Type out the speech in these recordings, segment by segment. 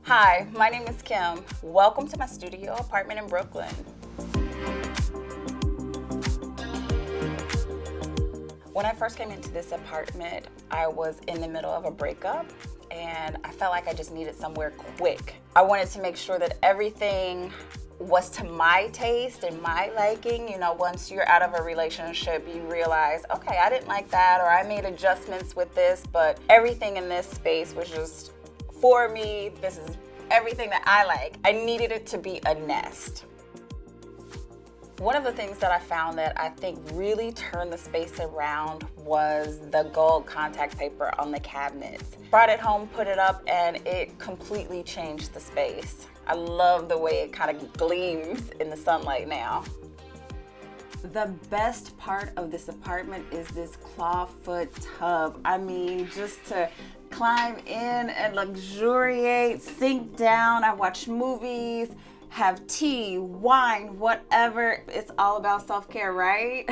Hi, my name is Kim. Welcome to my studio apartment in Brooklyn. When I first came into this apartment, I was in the middle of a breakup and I felt like I just needed somewhere quick. I wanted to make sure that everything was to my taste and my liking. You know, once you're out of a relationship, you realize, okay, I didn't like that, or I made adjustments with this, but everything in this space was just for me. This is everything that I like. I needed it to be a nest. One of the things that I found that I think really turned the space around was the gold contact paper on the cabinets. Brought it home, put it up, and it completely changed the space. I love the way it kind of gleams in the sunlight now. The best part of this apartment is this clawfoot tub. I mean, just to climb in and luxuriate, sink down. I watch movies, have tea, wine, whatever. It's all about self-care, right?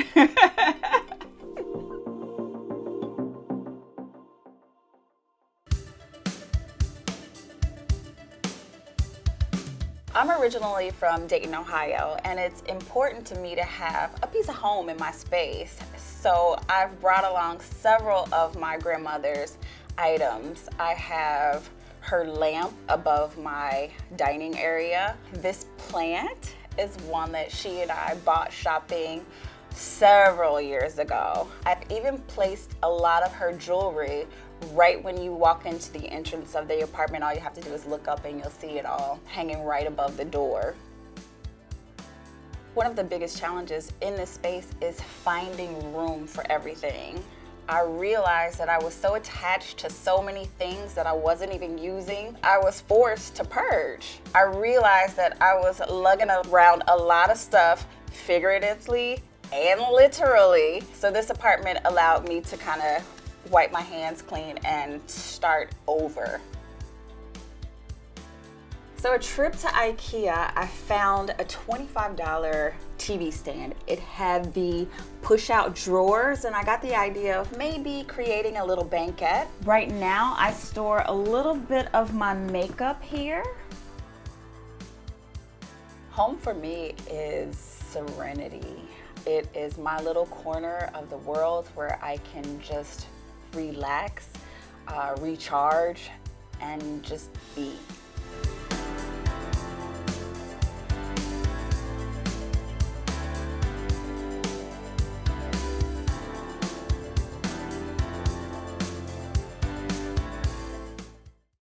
I'm originally from Dayton, Ohio, and it's important to me to have a piece of home in my space. So I've brought along several of my grandmother's items. I have her lamp above my dining area. This plant is one that she and I bought shopping several years ago. I've even placed a lot of her jewelry right when you walk into the entrance of the apartment. All you have to do is look up and you'll see it all hanging right above the door. One of the biggest challenges in this space is finding room for everything. I realized that I was so attached to so many things that I wasn't even using. I was forced to purge. I realized that I was lugging around a lot of stuff, figuratively and literally. So this apartment allowed me to kind of wipe my hands clean and start over. So a trip to IKEA, I found a $25 TV stand. It had the push-out drawers, and I got the idea of maybe creating a little banquet. Right now, I store a little bit of my makeup here. Home for me is serenity. It is my little corner of the world where I can just relax, recharge, and just be.